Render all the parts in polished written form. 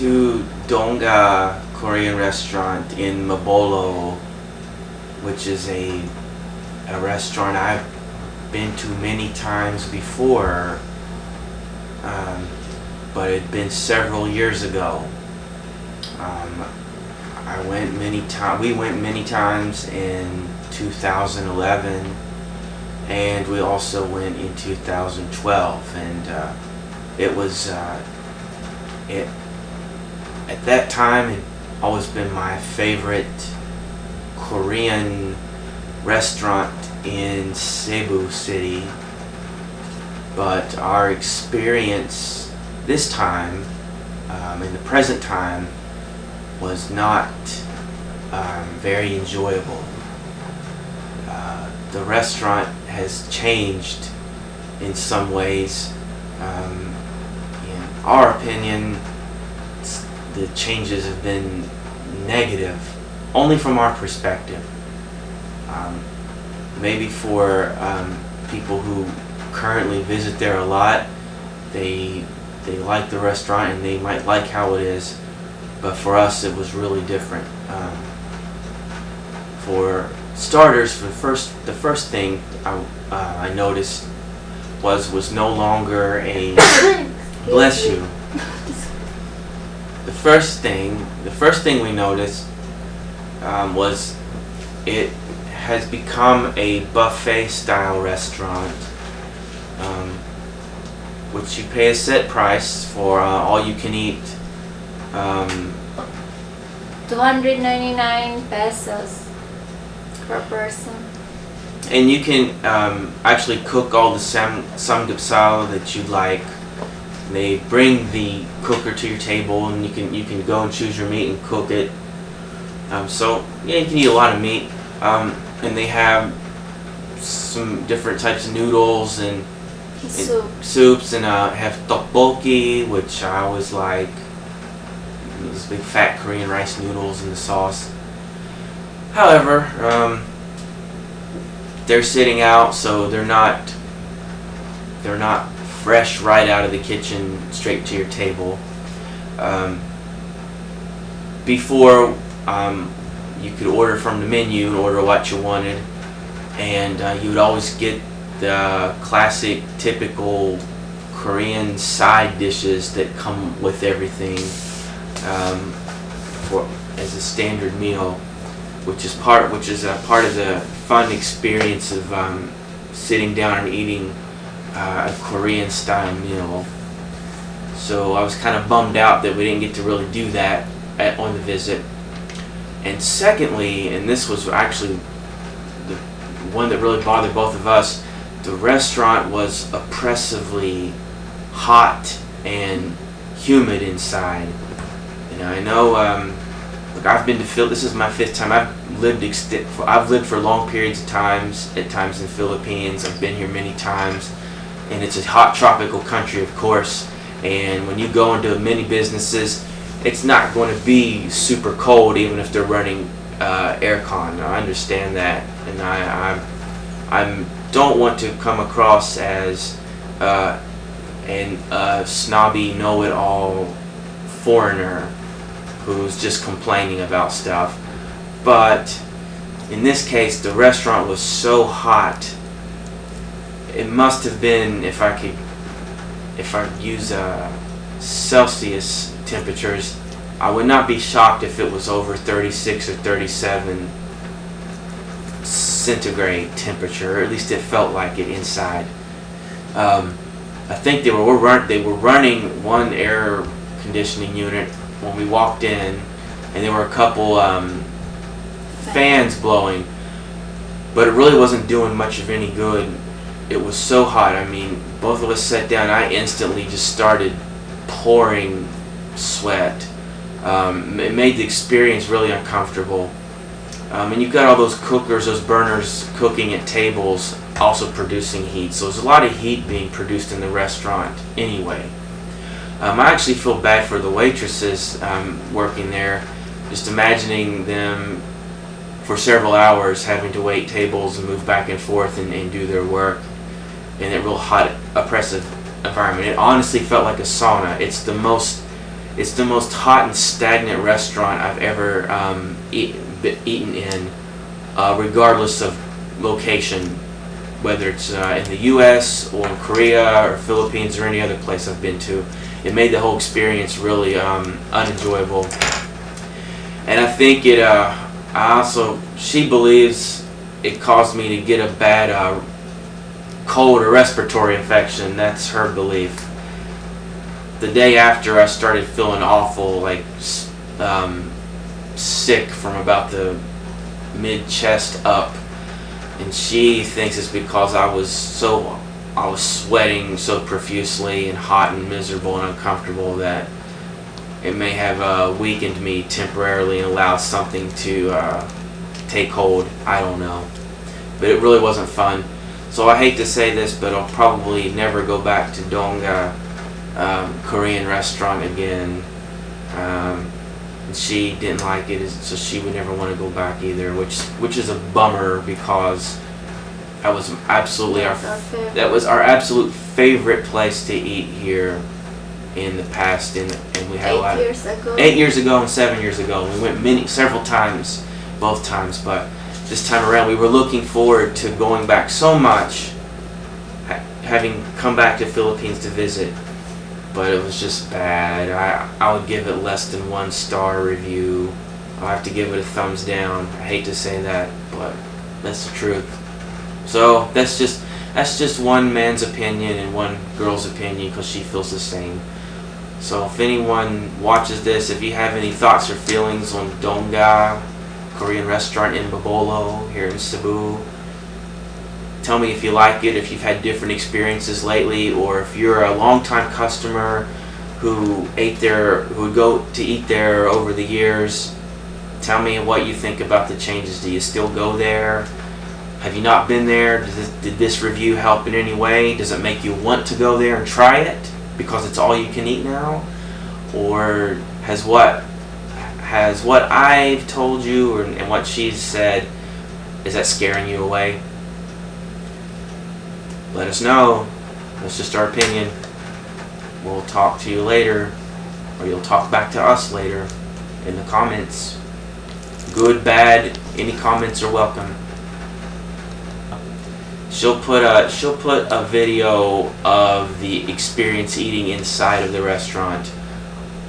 to Donga Korean restaurant in Mabolo, which is a restaurant I've been to many times before, but it had been several years ago. I went many times. We went many times in 2011, and we also went in 2012. And it was it at that time. It always been my favorite Korean restaurant in Cebu City. But our experience this time, in the present time, was not very enjoyable. The restaurant has changed in some ways. In our opinion, the changes have been negative, only from our perspective. Maybe for people who currently visit there a lot, they like the restaurant and they might like how it is. But for us, it was really different. For starters, the first thing I noticed was no longer a bless you. The first thing we noticed was it has become a buffet style restaurant, which you pay a set price for all you can eat. 299 pesos per person. And you can actually cook all the samgyeopsal that you like. They bring the cooker to your table, and you can go and choose your meat and cook it. So yeah, you can eat a lot of meat. And they have some different types of noodles and soups, and have tteokbokki, which I always like. Those big fat Korean rice noodles in the sauce. However, they're sitting out, so they're not fresh right out of the kitchen straight to your table. Before, you could order from the menu and order what you wanted, and you would always get the classic, typical Korean side dishes that come with everything. As a standard meal, which is part of the fun experience of sitting down and eating a Korean style meal. So I was kind of bummed out that we didn't get to really do that on the visit. And secondly, and this was actually the one that really bothered both of us, the restaurant was oppressively hot and humid inside. I know. Look, I've been to Phil. This is my 5th time. I've lived for long periods of times. At times in the Philippines, I've been here many times, and it's a hot tropical country, of course. And when you go into many businesses, it's not going to be super cold, even if they're running aircon. I understand that, and I don't want to come across as a snobby, know-it-all foreigner who's just complaining about stuff. But in this case, the restaurant was so hot. It must have been, if I use Celsius temperatures, I would not be shocked if it was over 36 or 37 centigrade temperature, or at least it felt like it inside. I think they were running one air conditioning unit when we walked in, and there were a couple fans blowing, but it really wasn't doing much of any good. It was so hot. I mean, both of us sat down. I instantly just started pouring sweat. It made the experience really uncomfortable. And you've got all those cookers, those burners cooking at tables, also producing heat. So there's a lot of heat being produced in the restaurant anyway. I actually feel bad for the waitresses working there, just imagining them for several hours having to wait tables and move back and forth and do their work in that real hot, oppressive environment. It honestly felt like a sauna. It's the most It's the most hot and stagnant restaurant I've ever eaten in, regardless of location, whether it's in the U.S. or Korea or Philippines or any other place I've been to. It made the whole experience really unenjoyable. And I think she believes it caused me to get a bad cold or respiratory infection. That's her belief. The day after, I started feeling awful, like sick from about the mid-chest up, and she thinks it's because I was sweating so profusely and hot and miserable and uncomfortable that it may have weakened me temporarily and allowed something to take hold. I don't know, but it really wasn't fun. So I hate to say this, but I'll probably never go back to Donga Korean restaurant again. And she didn't like it, so she would never want to go back either, which is a bummer, because that was absolutely our absolute favorite place to eat here in the past, and we had 8 years ago and 7 years ago. We went several times, both times, but this time around we were looking forward to going back so much, having come back to Philippines to visit. But it was just bad. I would give it less than 1 star review. I'll have to give it a thumbs down. I hate to say that, but that's the truth. So that's just one man's opinion and one girl's opinion, because she feels the same. So if anyone watches this, if you have any thoughts or feelings on Donga Korean restaurant in Babolo here in Cebu, tell me if you like it, if you've had different experiences lately, or if you're a long-time customer who would go to eat there over the years. Tell me what you think about the changes. Do you still go there? Have you not been there? Did this review help in any way? Does it make you want to go there and try it because it's all you can eat now? Or has what I've told you and what she's said, is that scaring you away? Let us know. That's just our opinion. We'll talk to you later, or you'll talk back to us later in the comments. Good, bad, any comments are welcome. She'll put a video of the experience eating inside of the restaurant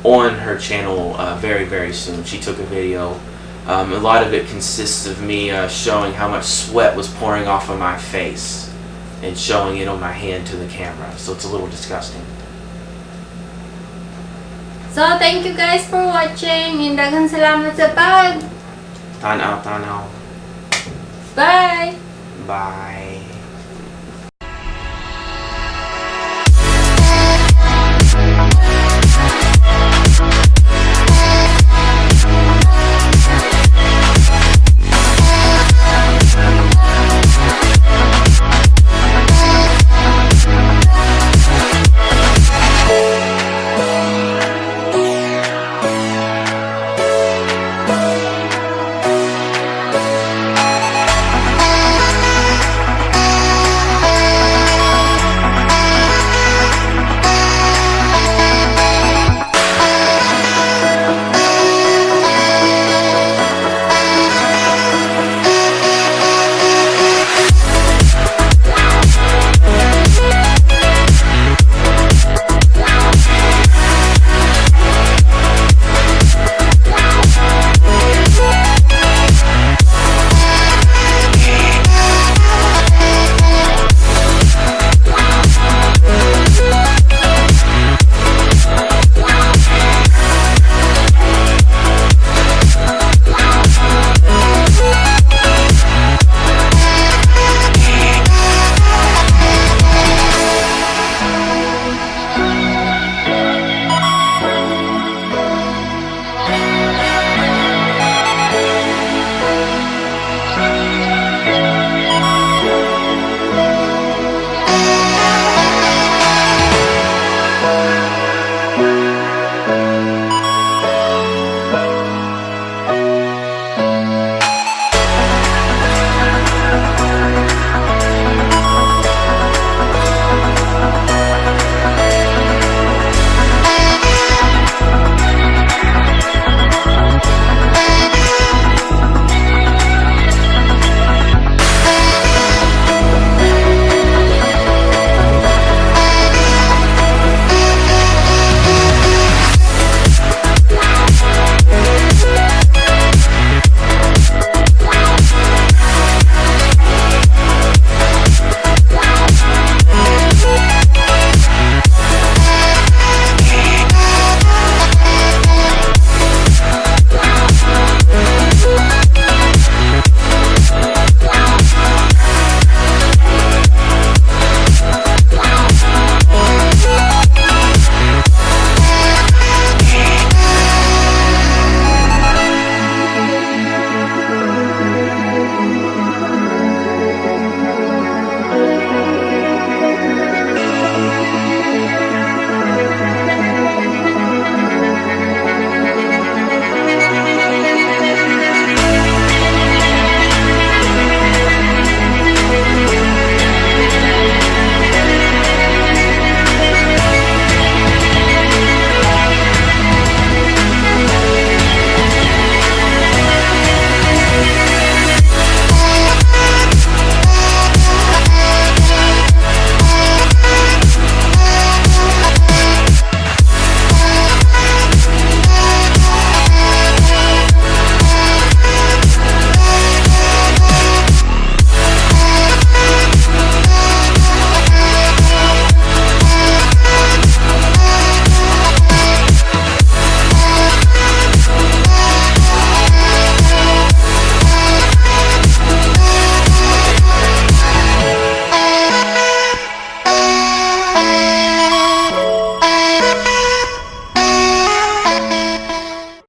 on her channel very, very soon. She took a video. A lot of it consists of me showing how much sweat was pouring off of my face and showing it on my hand to the camera. So it's a little disgusting. So thank you guys for watching. Daghang salamat sa Tanaw. Bye! Bye.